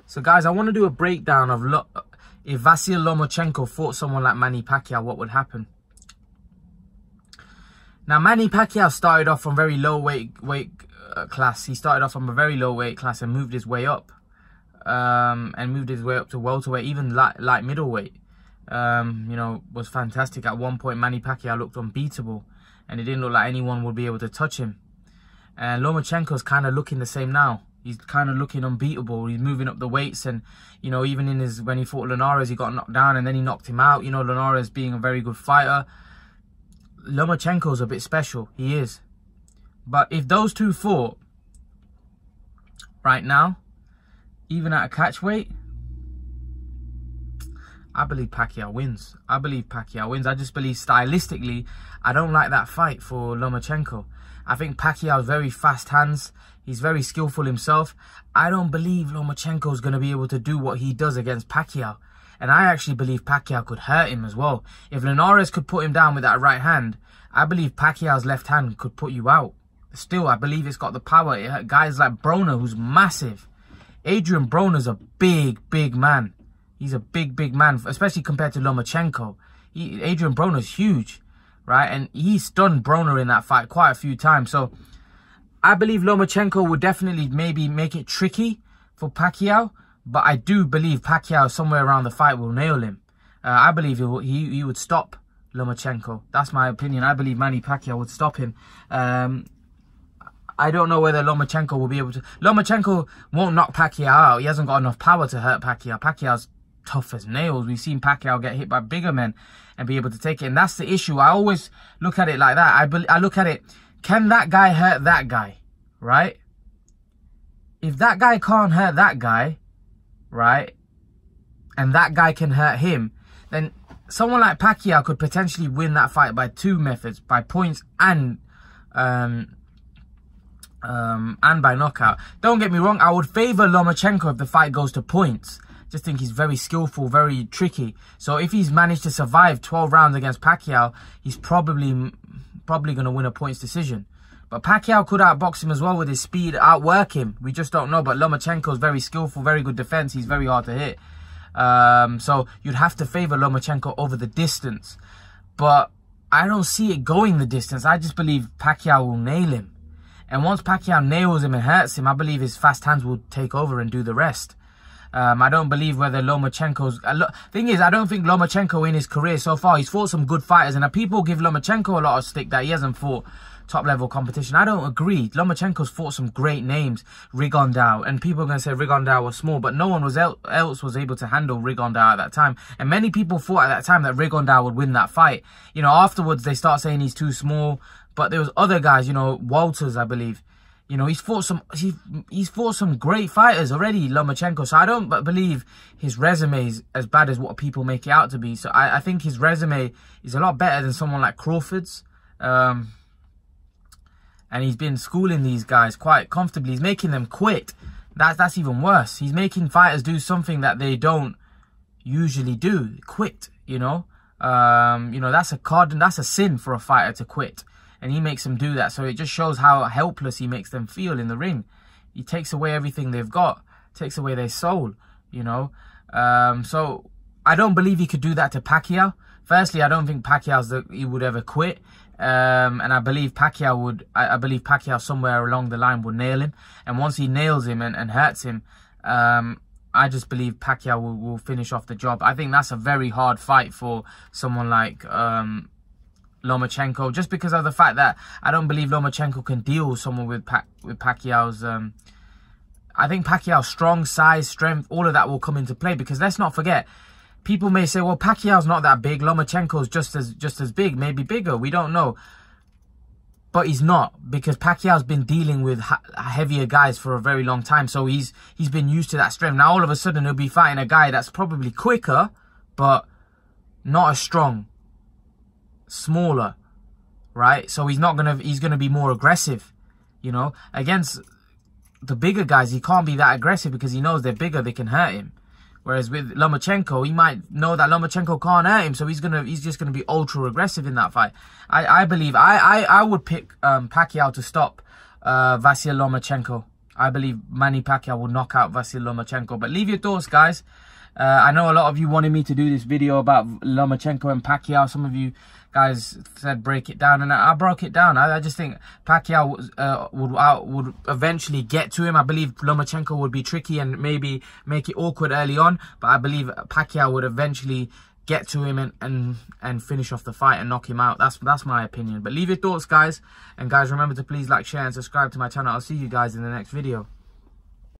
So guys, I want to do a breakdown of if Vasyl Lomachenko fought someone like Manny Pacquiao, what would happen? Now, Manny Pacquiao started off from very low weight class. He started off from a very low weight class and moved his way up. To welterweight, even light middleweight. You know, was fantastic. At one point, Manny Pacquiao looked unbeatable, and it didn't look like anyone would be able to touch him. And Lomachenko's kind of looking the same now. He's kind of looking unbeatable. He's moving up the weights, and you know, even when he fought Linares, he got knocked down, and then he knocked him out. You know, Linares being a very good fighter. Lomachenko's a bit special. He is. But if those two fought right now, even at a catch weight, I believe Pacquiao wins. I believe Pacquiao wins. I just believe stylistically, I don't like that fight for Lomachenko. I think Pacquiao's very fast hands. He's very skillful himself. I don't believe Lomachenko's going to be able to do what he does against Pacquiao. And I actually believe Pacquiao could hurt him as well. If Linares could put him down with that right hand, I believe Pacquiao's left hand could put you out. Still, I believe it's got the power. Guys like Broner, who's massive. Adrian Broner's a big man. He's a big man, especially compared to Lomachenko. Adrian Broner's huge, right? And he stunned Broner in that fight quite a few times. So I believe Lomachenko would definitely maybe make it tricky for Pacquiao. But I do believe Pacquiao somewhere around the fight will nail him. I believe he would stop Lomachenko. That's my opinion. I believe Manny Pacquiao would stop him. I don't know whether Lomachenko will be able to. Lomachenko won't knock Pacquiao out. He hasn't got enough power to hurt Pacquiao. Pacquiao's tough as nails. We've seen Pacquiao get hit by bigger men and be able to take it. And that's the issue. I always look at it like that. I look at it, can that guy hurt that guy? Right? If that guy can't hurt that guy, right, and that guy can hurt him, then someone like Pacquiao could potentially win that fight by two methods, by points and by knockout. Don't get me wrong, I would favor Lomachenko if the fight goes to points. Just think he's very skillful, very tricky. So if he's managed to survive 12 rounds against Pacquiao, he's probably going to win a points decision. But Pacquiao could outbox him as well with his speed, outwork him. We just don't know. But Lomachenko's very skillful, very good defense. He's very hard to hit. So you'd have to favor Lomachenko over the distance. But I don't see it going the distance. I just believe Pacquiao will nail him. And once Pacquiao nails him and hurts him, I believe his fast hands will take over and do the rest. I don't believe whether Lomachenko's... thing is, I don't think Lomachenko in his career so far, he's fought some good fighters. And people give Lomachenko a lot of stick that he hasn't fought top-level competition. I don't agree. Lomachenko's fought some great names. Rigondeaux. And people are going to say Rigondeaux was small. But no one else was able to handle Rigondeaux at that time. And many people thought at that time that Rigondeaux would win that fight. You know, afterwards, they start saying he's too small. But there was other guys, you know, Walters, I believe. You know, he's fought some great fighters already, Lomachenko. So I don't believe his resume is as bad as what people make it out to be. So I think his resume is a lot better than someone like Crawford's. And he's been schooling these guys quite comfortably. He's making them quit. That's even worse. He's making fighters do something that they don't usually do. Quit, you know. That's a sin for a fighter to quit. And he makes them do that. So it just shows how helpless he makes them feel in the ring. He takes away everything they've got. Takes away their soul, you know. So I don't believe he could do that to Pacquiao. Firstly, I don't think he would ever quit. And I believe Pacquiao would. I believe Pacquiao somewhere along the line will nail him. And once he nails him and hurts him, I just believe Pacquiao will finish off the job. I think that's a very hard fight for someone like Lomachenko, just because of the fact that I don't believe Lomachenko can deal with someone with Pacquiao's. I think Pacquiao's strong, size, strength, all of that will come into play. Because let's not forget, people may say, well, Pacquiao's not that big. Lomachenko's just as big, maybe bigger. We don't know. But he's not, because Pacquiao's been dealing with heavier guys for a very long time. So he's been used to that strength. Now, all of a sudden, he'll be fighting a guy that's probably quicker, but not as strong. Smaller, right? So he's gonna be more aggressive, you know. Against the bigger guys, he can't be that aggressive because he knows they're bigger, they can hurt him. Whereas with Lomachenko, he might know that Lomachenko can't hurt him, so he's just gonna be ultra aggressive in that fight. I believe I would pick Pacquiao to stop Vasyl Lomachenko. I believe Manny Pacquiao will knock out Vasyl Lomachenko. But leave your thoughts, guys. I know a lot of you wanted me to do this video about Lomachenko and Pacquiao. Some of you guys said break it down, and I broke it down. I just think Pacquiao would eventually get to him. I believe Lomachenko would be tricky and maybe make it awkward early on, but I believe Pacquiao would eventually get to him and finish off the fight and knock him out. That's my opinion. But leave your thoughts, guys. And guys, remember to please like, share and subscribe to my channel. I'll see you guys in the next video.